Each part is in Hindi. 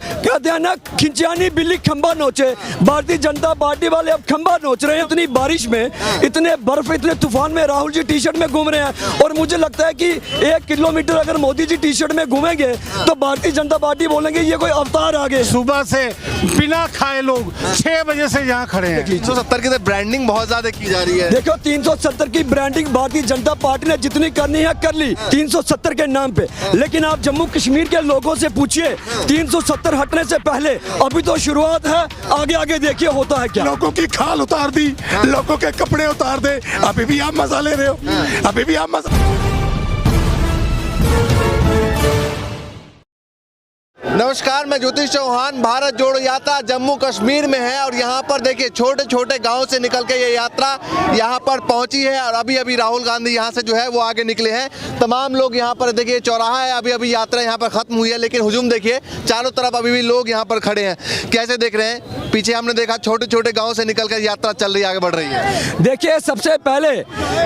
कहते हैं ना, खिंचानी बिल्ली खंबा नोचे। भारतीय जनता पार्टी वाले अब खंबा नोच रहे हैं। इतनी बारिश में, इतने बर्फ, इतने तूफान में राहुल जी टी शर्ट में घूम रहे हैं। और मुझे लगता है कि 1 किलोमीटर अगर मोदी जी टी शर्ट में घूमेंगे तो भारतीय जनता पार्टी बोलेंगे ये कोई अवतार आ गए। सुबह से बिना खाए लोग 6 बजे से यहाँ खड़े हैं। 370 की ब्रांडिंग बहुत ज्यादा की जा रही है। देखो 370 की ब्रांडिंग भारतीय जनता पार्टी ने जितनी करनी है कर ली 370 के नाम पे। लेकिन आप जम्मू कश्मीर के लोगों से पूछिए 370 हटने से पहले अभी तो शुरुआत है, आगे आगे देखिए होता है क्या। लोगों की खाल उतार दी, लोगों के कपड़े उतार दे, अभी भी आप मजा ले रहे हो, अभी भी आप मजा। नमस्कार, मैं ज्योतिष चौहान। भारत जोड़ो यात्रा जम्मू कश्मीर में है और यहाँ पर देखिए छोटे छोटे गांव से निकल के ये यात्रा यहाँ पर पहुंची है। और अभी अभी राहुल गांधी यहाँ से जो है वो आगे निकले हैं। तमाम लोग यहाँ पर देखिए, चौराहा है, अभी अभी यात्रा यहाँ पर खत्म हुई है, लेकिन हुजूम देखिए चारों तरफ अभी भी लोग यहाँ पर खड़े हैं। कैसे देख रहे हैं? पीछे हमने देखा छोटे छोटे गाँव से निकल कर यात्रा चल रही है, आगे बढ़ रही है। देखिए सबसे पहले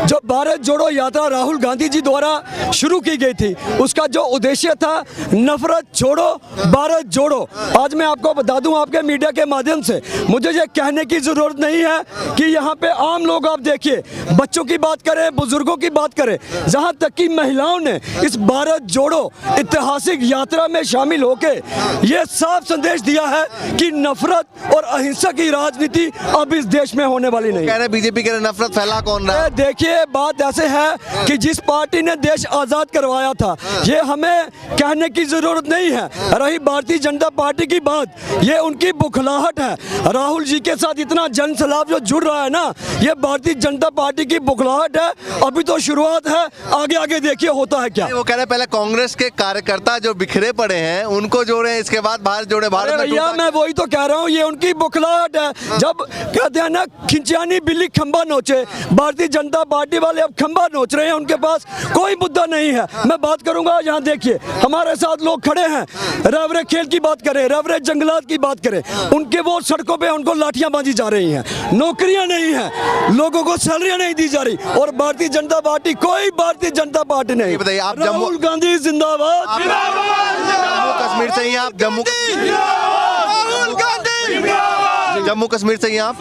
जो भारत जोड़ो यात्रा राहुल गांधी जी द्वारा शुरू की गई थी, उसका जो उद्देश्य था नफरत छोड़ो भारत जोड़ो। आज मैं आपको बता दूं आपके मीडिया के माध्यम से, मुझे ये कहने की जरूरत नहीं है कि यहाँ पे आम लोग, आप देखिए बच्चों की बात करें, बुजुर्गों की बात करें, जहाँ तक कि महिलाओं ने इस भारत जोड़ो ऐतिहासिक यात्रा में शामिल होके ये साफ संदेश दिया है कि नफरत और अहिंसा की राजनीति अब इस देश में होने वाली नहीं। कह रहे बीजेपी कह रहे नफरत फैला कौन रहा है? देखिए बात ऐसे है कि जिस पार्टी ने देश आजाद करवाया था, ये हमें कहने की जरूरत नहीं है। रही भारतीय जनता पार्टी की बात, ये उनकी बुखलाहट है। राहुल जी के साथ इतना जन सैलाब जो जुड़ रहा है ना, ये भारतीय जनता पार्टी की बुखलाहट है। अभी तो शुरुआत है, आगे आगे देखिए होता है क्या। वो कह रहे पहले कांग्रेस के कार्यकर्ता जो बिखरे पड़े हैं उनको जोड़े, इसके बाद भारत जोड़े। भारत में भैया मैं वही तो कह रहा हूँ, ये उनकी बुखलाहट है। जब कहते हैं ना, खिंचानी बिल्ली खंबा नोचे। भारतीय जनता पार्टी वाले अब खंबा नोच रहे हैं, उनके पास कोई मुद्दा नहीं है। मैं बात करूंगा, यहाँ देखिए हमारे साथ लोग खड़े हैं, रवरे खेल की बात करें, रवरे जंगलात की बात करें, उनके वो सड़कों पे उनको लाठियां बांधी जा रही हैं, नौकरियां नहीं है, लोगों को सैलरियां नहीं दी जा रही। और भारतीय जनता पार्टी, कोई भारतीय जनता पार्टी नहीं। बताइए आप, राहुल गांधी जिंदाबाद। जम्मू कश्मीर से ही आप, जम्मू कश्मीर से ही आप,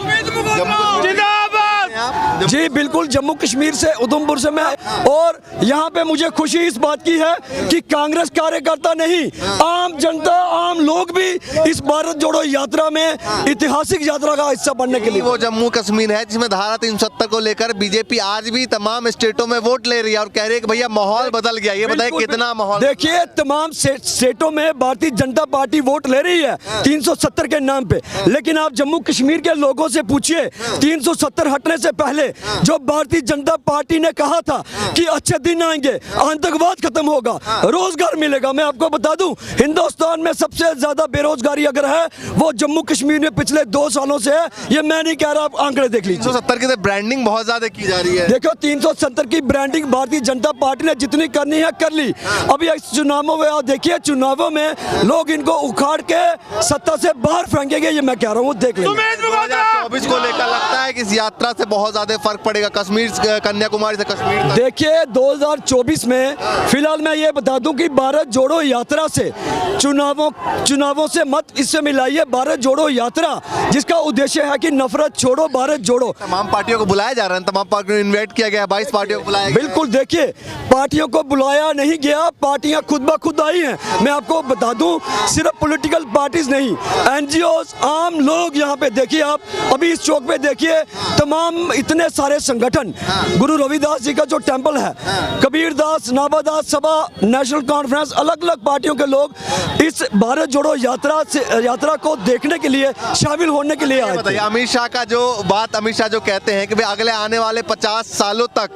जी बिल्कुल, जम्मू कश्मीर से, उधमपुर से मैं। और यहाँ पे मुझे खुशी इस बात की है कि कांग्रेस कार्यकर्ता नहीं, आम जनता, आम लोग भी इस भारत जोड़ो यात्रा में ऐतिहासिक यात्रा का हिस्सा बनने के लिए। वो जम्मू कश्मीर है जिसमें धारा 370 को लेकर बीजेपी आज भी तमाम स्टेटों में वोट ले रही है और कह रही है कि भैया माहौल बदल गया। ये बताइए कितना माहौल? देखिए तमाम स्टेटों में भारतीय जनता पार्टी वोट ले रही है 370 के नाम पे। लेकिन आप जम्मू कश्मीर के लोगों से पूछिए 370 हटने से पहले जो भारतीय जनता पार्टी ने कहा था कि अच्छे दिन आएंगे, आतंकवाद खत्म होगा, रोजगार मिलेगा। मैं आपको बता दूं, हिंदुस्तान में सबसे ज्यादा बेरोजगारी अगर है वो जम्मू कश्मीर में पिछले 2 सालों से है। ये मैं नहीं कह रहा, आप आंकड़े देख लीजिए। 370 की ब्रांडिंग बहुत ज्यादा की जा रही है। देखो 370 की ब्रांडिंग भारतीय जनता पार्टी ने जितनी करनी है कर ली। अभी चुनावों में आप देखिए, चुनावों में लोग इनको उखाड़ के सत्ता से बाहर फेंकेंगे, ये मैं कह रहा हूँ, देख लेंगे। 2024 को लेकर लगता है कि इस यात्रा से बहुत ज्यादा फर्क पड़ेगा कश्मीर, कन्याकुमारी से कश्मीर तक। देखिए 2024 में फिलहाल मैं ये बता दूं कि भारत जोड़ो यात्रा से चुनावों से मत इससे मिलाइए। भारत जोड़ो यात्रा जिसका उद्देश्य है कि नफरत छोड़ो, भारत जोड़ो। तमाम पार्टियों को बुलाया जा रहा है, तमाम पार्टियों को इन्वाइट किया गया, 22 पार्टियों को बुलाया गया। बिल्कुल, देखिए पार्टियों को बुलाया नहीं गया, पार्टियां खुद ब खुद आई हैं। मैं आपको बता दूं, सिर्फ पॉलिटिकल पार्टीज नहीं, एनजीओज, आम लोग यहाँ पे देखिए। आप अभी इस चौक पे देखिए, तमाम इतने सारे संगठन, गुरु रविदास जी का जो टेंपल है, कबीर दास, नाबादास सभा, नेशनल कॉन्फ्रेंस, अलग अलग पार्टियों के लोग इस भारत जोड़ो यात्रा को देखने के लिए, शामिल होने के लिए आए थे। अमित शाह का जो बात, अमित शाह जो कहते हैं कि भाई अगले आने वाले 50 सालों तक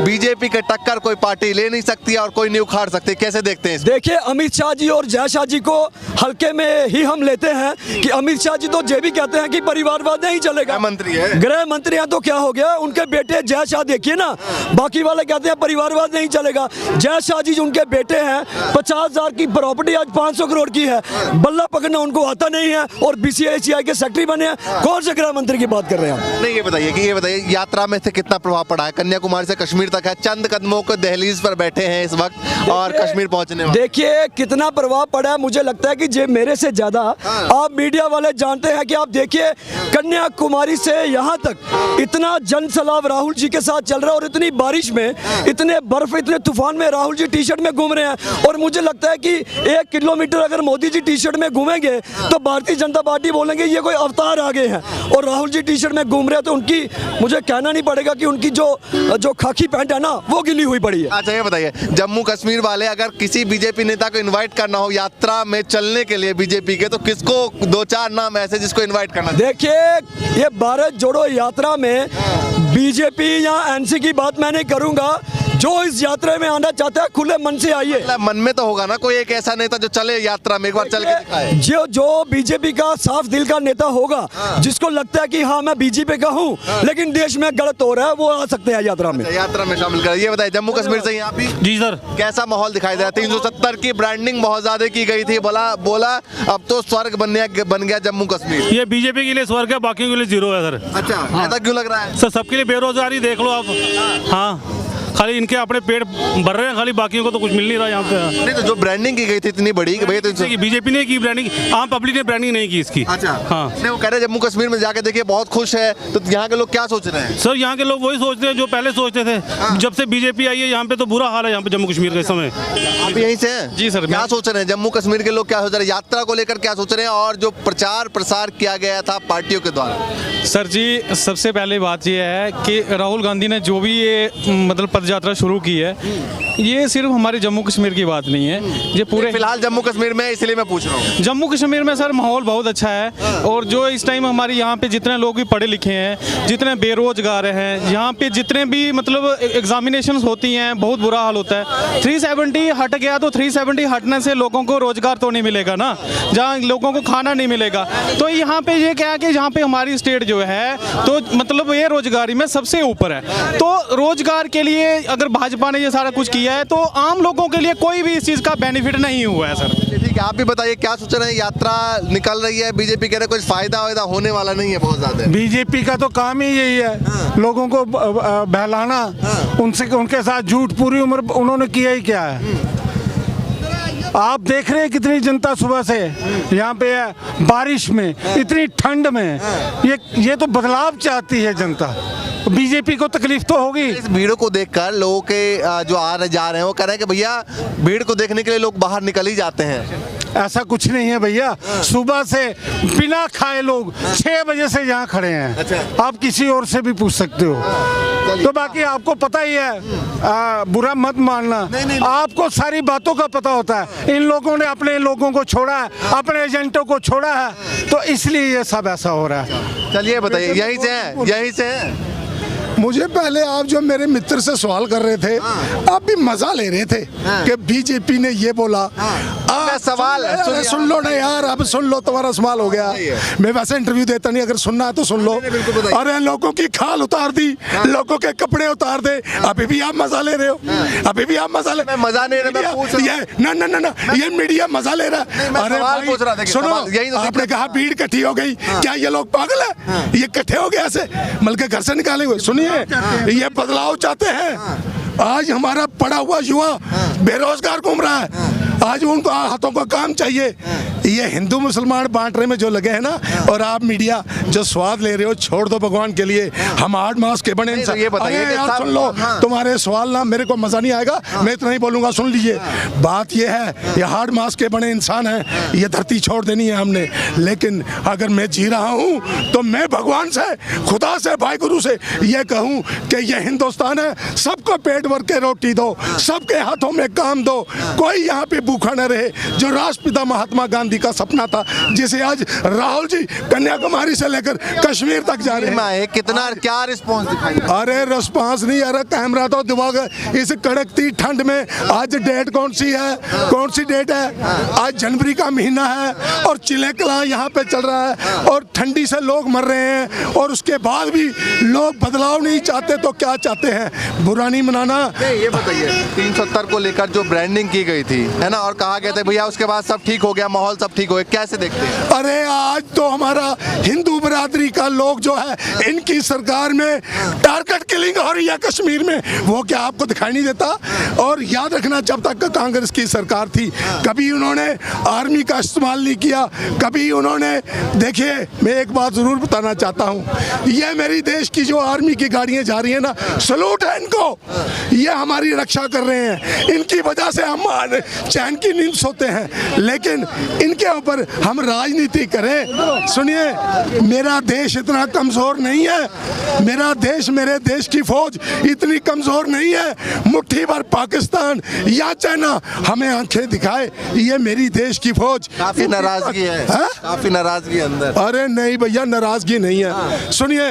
बीजेपी के टक्कर कोई पार्टी ले नहीं सकती और कोई नहीं उखाड़ सकती, कैसे देखते हैं? देखिए अमित शाह जी और जय शाह जी को हल्के में ही हम लेते हैं कि अमित शाह जी तो ये भी कहते हैं कि परिवारवाद नहीं चलेगा, मंत्री है, गृह मंत्री हैं, तो क्या हो गया? उनके बेटे जय शाह देखिए ना, बाकी वाले कहते हैं परिवारवाद नहीं चलेगा। जय शाह जी उनके बेटे हैं, 50,000 की प्रॉपर्टी आज 500 करोड़ की है, बल्ला पकड़ने करना उनको आता नहीं है और BCCI के सेक्रेटरी बने हैं। कौन से गृह मंत्री की बात कर रहे हैं आप? नहीं, ये बताइए यात्रा में से कितना प्रभाव पड़ा है? कन्याकुमारी से कश्मीर तक है, चंद कदमों को दहलीज पर बैठे हैं इस वक्त और कश्मीर पहुंचने वाले। देखिए कितना प्रभाव पड़ा है, मुझे लगता है कि जे मेरे से ज्यादा आप मीडिया वाले जानते हैं कि आप देखिए कन्याकुमारी से यहाँ तक इतना जनसैलाब राहुल जी के साथ चल रहा है और इतनी बारिश में, इतने बर्फ, इतने तूफान में राहुल जी टी शर्ट में घूम रहे हैं। और मुझे लगता है कि 1 किलोमीटर अगर मोदी जी टी शर्ट में घूमेंगे तो भारतीय जनता पार्टी बोलेंगे ये कोई अवतार आ गए हैं। और राहुल जी टी शर्ट में घूम रहे हैं तो उनकी, मुझे कहना नहीं पड़ेगा कि उनकी जो खाकी पैंट है ना वो गिली हुई पड़ी है। अच्छा ये बताइए, जम्मू कश्मीर वाले अगर किसी बीजेपी नेता को इनवाइट करना हो यात्रा में चलने के लिए बीजेपी के, तो किसको 2-4 नाम ऐसे जिसको इनवाइट करना? देखिए ये भारत जोड़ो यात्रा में बीजेपी या एनसी की बात मैं नहीं करूंगा। जो इस यात्रा में आना चाहता है खुले मन से आइए। मन में तो होगा ना कोई एक ऐसा नेता जो चले यात्रा में, एक बार चल के दिखाए। जो बीजेपी का साफ दिल का नेता होगा, जिसको लगता है कि हाँ मैं बीजेपी का हूँ लेकिन देश में गलत हो रहा है, वो आ सकते हैं यात्रा में। यात्रा में शामिल कर। ये बताइए जम्मू कश्मीर से यहाँ भी जी सर, कैसा माहौल दिखाई दे रहा है? 370 की ब्रांडिंग बहुत ज्यादा की गई थी, बोला अब तो स्वर्ग बन गया जम्मू कश्मीर। ये बीजेपी के लिए स्वर्ग है, बाकी के लिए जीरो है सर। अच्छा, ऐसा क्यों लग रहा है? सर सबके लिए बेरोजगारी देख लो आप। हाँ, खाली इनके अपने पेट भर रहे हैं, खाली बाकियों को तो कुछ मिल नहीं रहा यहाँ पे। नहीं तो जो ब्रांडिंग की गई थी इतनी बड़ी कि भैया तो बीजेपी ने की ब्रांडिंग, आम पब्लिक ने ब्रांडिंग नहीं की इसकी। अच्छा हाँ, नहीं वो कह रहे जम्मू कश्मीर में जाके देखिए बहुत खुश है, तो यहाँ के लोग क्या सोच रहे हैं? सर यहाँ के लोग वही सोचते हैं जो पहले सोचते थे। जब से बीजेपी आई है यहाँ पे तो बुरा हाल है यहाँ पे जम्मू कश्मीर के समय। आप यहीं से हैं? जी सर। क्या सोच रहे हैं जम्मू कश्मीर के लोग, क्या सोच रहे हैं यात्रा को लेकर, क्या सोच रहे हैं और जो प्रचार प्रसार किया गया था पार्टियों के द्वारा? सर जी सबसे पहले बात यह है कि राहुल गांधी ने जो भी ये मतलब पद यात्रा शुरू की है, ये सिर्फ हमारे जम्मू कश्मीर की बात नहीं है, ये पूरे फिलहाल जम्मू कश्मीर में, इसलिए मैं पूछ रहा हूँ। जम्मू कश्मीर में सर माहौल बहुत अच्छा है। और जो इस टाइम हमारे यहाँ पे जितने लोग भी पढ़े लिखे हैं, जितने बेरोजगार हैं, यहाँ पे जितने भी मतलब एग्जामिनेशंस होती हैं, बहुत बुरा हाल होता है। 370 हट गया तो 370 हटने से लोगों को रोजगार तो नहीं मिलेगा ना, जहाँ लोगों को खाना नहीं मिलेगा। तो यहाँ पे ये क्या है कि यहाँ पे हमारी स्टेट जो है तो मतलब ये रोजगारी में सबसे ऊपर है। तो रोजगार के लिए अगर भाजपा ने ये सारा कुछ किया है तो आम लोगों के लिए कोई भी इस चीज का बेनिफिट नहीं हुआ है सर। ठीक है, आप भी बताइए क्या सोच रहे हैं? यात्रा निकल रही है, बीजेपी कह रहे कुछ फायदा वायदा होने वाला नहीं है बहुत ज्यादा। बीजेपी का तो काम ही यही है, लोगों को बहलाना, उनके साथ झूठ। पूरी उम्र उन्होंने किया ही क्या है? आप देख रहे हैं कितनी जनता सुबह से यहाँ पे है, बारिश में, इतनी ठंड में। ये तो बदलाव चाहती है जनता, बीजेपी को तकलीफ तो होगी। इस भीड़ को देखकर लोगों के जो आ रहे जा रहे हैं वो कह रहे हैं कि भैया भीड़ को देखने के लिए लोग बाहर निकल ही जाते हैं। ऐसा कुछ नहीं है भैया, सुबह से बिना खाए लोग 6 बजे से यहाँ खड़े हैं। अच्छा। आप किसी और से भी पूछ सकते हो। तो बाकी आपको पता ही है, बुरा मत मानना, आपको सारी बातों का पता होता है। इन लोगों ने अपने लोगों को छोड़ा है, अपने एजेंटों को छोड़ा है, तो इसलिए ये सब ऐसा हो रहा है। चलिए बताइए, यहीं से हैं? मुझे पहले आप जो मेरे मित्र से सवाल कर रहे थे, आप भी मजा ले रहे थे कि बीजेपी ने ये बोला। सवाल सुन लो ना यार, अब सुन लो, तुम्हारा सवाल हो गया। मैं वैसे इंटरव्यू देता नहीं, अगर सुनना है तो सुन लो। अरे लोगों की खाल उतार दी, लोगों के कपड़े उतार दे, अभी भी आप मजा ले रहे हो, अभी भी आप मजा ले। मैं मजा नहीं ले रहा, ना, ये मीडिया मजा ले रहा है। अरे भाई सुनो, आपने कहा भीड़ इकट्ठी हो गई, क्या ये लोग पागल है? ये इकट्ठे हो गए ऐसे मल के घर से निकाले हुए? सुनिए, ये बदलाव चाहते हैं। आज हमारा पड़ा हुआ युवा बेरोजगार घूम रहा है, आज उनको हाथों को काम चाहिए। ये हिंदू मुसलमान बांटने में जो लगे हैं ना, और आप मीडिया जो स्वाद ले रहे हो, छोड़ दो भगवान के लिए। हम 8 मास के बने इंसान। ये बताइए यार सुन लो, तुम्हारे सवाल ना मेरे को मजा नहीं आएगा, मैं इतना ही बोलूंगा, सुन लीजिए। बात ये है, ये 8 मास के बने इंसान हैं, ये धरती छोड़ देनी है हमने। लेकिन अगर मैं जी रहा हूँ तो मैं भगवान से, खुदा से, भाई गुरु से ये कहूँ कि ये हिंदुस्तान है, सबको पेट भर के रोटी दो, सबके हाथों में काम दो, कोई यहाँ पे भूखा न रहे। जो राष्ट्रपिता महात्मा गांधी का सपना था, जिसे आज राहुल जी कन्याकुमारी से लेकर कश्मीर तक जा रहे हैं। कितना क्या रिस्पॉन्स दिखाई? अरे रिस्पॉन्स नहीं, अरे कैमरा तो दिमाग इस कड़कती ठंड में। आज डेट कौन सी है? कौन सी डेट है? आज जनवरी का महीना है और चिले कला यहाँ पे चल रहा है और ठंडी से लोग मर रहे हैं, और उसके बाद भी लोग बदलाव नहीं चाहते तो क्या चाहते हैं? बुरा नहीं मनाना। ये बताइए 370 को लेकर जो ब्रांडिंग की गई थी, है ना, और कहा गया था भैया उसके बाद सब ठीक हो गया, माहौल सब ठीक हो गया, कैसे देखते हैं? अरे आज तो हमारा हिंदू बरादरी का लोग जो है, इनकी सरकार में टारगेट किलिंग हो रही है कश्मीर में, वो क्या आपको दिखाई नहीं देता? और याद रखना, जब तक कांग्रेस की सरकार थी कभी उन्होंने आर्मी का इस्तेमाल नहीं किया, कभी उन्होंने, देखिए मैं एक बात जरूर बताना चाहता हूँ, ये मेरी देश की जो आर्मी की गाड़ियाँ जा रही है ना, सलूट है इनको, ये हमारी रक्षा कर रहे हैं, इनकी वजह से हम चैन की नींद सोते हैं, लेकिन इनके ऊपर हम राजनीति करें। सुनिए, मेरा देश इतना कमजोर नहीं है, मेरा देश, मेरे देश की फौज इतनी कमजोर नहीं है, मुट्ठी भर पाकिस्तान या चाइना हमें आंखें दिखाए, ये मेरी देश की फौज। काफी नाराजगी है, काफी नाराजगी अंदर। अरे नहीं भैया, नाराजगी नहीं है। सुनिए,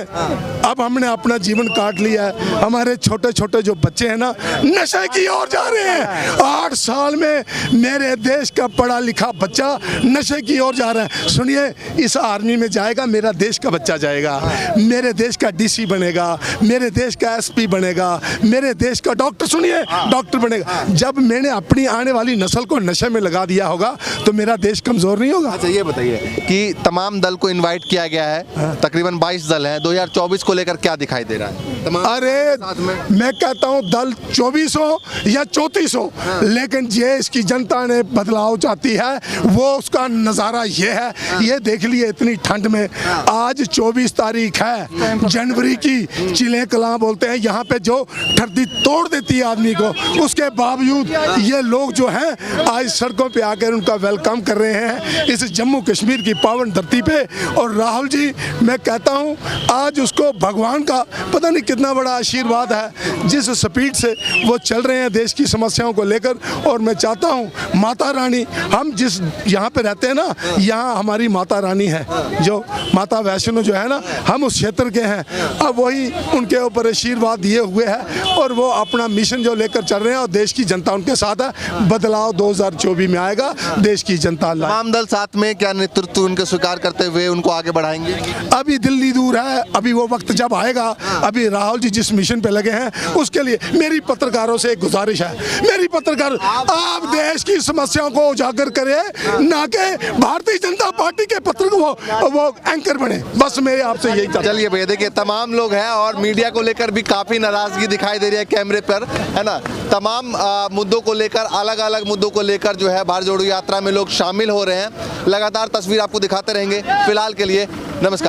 अब हमने अपना जीवन काट लिया है, हमारे छोटे छोटे जो बच्चे हैं ना, नशे की ओर जा रहे हैं। 8 साल में मेरे देश का पढ़ा लिखा बच्चा नशे की ओर जा रहा है। सुनिए, इस आर्मी में जाएगा, मेरा देश का बच्चा जाएगा, मेरे देश का डीसी बनेगा, मेरे देश का एसपी बनेगा, मेरे देश का डॉक्टर, सुनिए, डॉक्टर बनेगा। जब मैंने अपनी आने वाली नस्ल को नशे में लगा दिया होगा तो मेरा देश कमजोर नहीं होगा। अच्छा ये बताइए कि तमाम दल को इनवाइट किया गया है, तकरीबन 22 दल हैं, 2024 को लेकर क्या दिखाई दे रहा है? तमाम अरे साथ में मैं कहता हूँ दल 24 हो या 34 हो, लेकिन ये इसकी जनता ने बदलाव चाहती है, वो उसका नज़ारा ये है। ये देख लिए इतनी ठंड में, आज 24 तारीख है जनवरी की, चिले कलां बोलते हैं, यहाँ पे जो ठंडी तोड़ देती है आदमी को, उसके बावजूद ये लोग जो हैं आज सड़कों पे आकर उनका वेलकम कर रहे हैं इस जम्मू कश्मीर की पावन धरती पे। और राहुल जी, मैं कहता हूँ आज उसको भगवान का पता नहीं कितना बड़ा आशीर्वाद है, जिस स्पीड से वो चल रहे हैं देश की समस्याओं को लेकर। और मैं चाहता हूँ माता रानी, हम जिस यहाँ पे रहते हैं ना, यहाँ हमारी माता रानी है, जो माता वैष्णो जो है ना, हम उस क्षेत्र के हैं, अब वही उनके ऊपर आशीर्वाद दिए हुए है और वो अपना मिशन जो लेकर चल रहे हैं, और देश की जनता उनके साथ है। बदलाव 2024 में आएगा, देश की जनता लाए। तमाम दल साथ में क्या नेतृत्व उनके स्वीकार करते हुए उनको आगे बढ़ाएंगे? अभी दिल्ली दूर है, अभी वो वक्त जब आएगा। अभी राहुल जी जिस मिशन पे लगे हैं, उसके लिए मेरी पत्रकारों से एक गुजारिश है, मेरी पत्रकार, आप देश की समस्याओं को उजागर करें, ना कि भारतीय जनता पार्टी के पत्र वो एंकर बने, बस मेरे आपसे यही चाहता हूं। चलिए भैया, देखिए तमाम लोग हैं और मीडिया को लेकर भी काफी नाराजगी दिखाई दे रही है कैमरे पर, है ना। तमाम मुद्दों को लेकर, अलग अलग मुद्दों को लेकर जो है भारत जोड़ो यात्रा में लोग शामिल हो रहे हैं। लगातार तस्वीर आपको दिखाते रहेंगे। फिलहाल के लिए नमस्कार।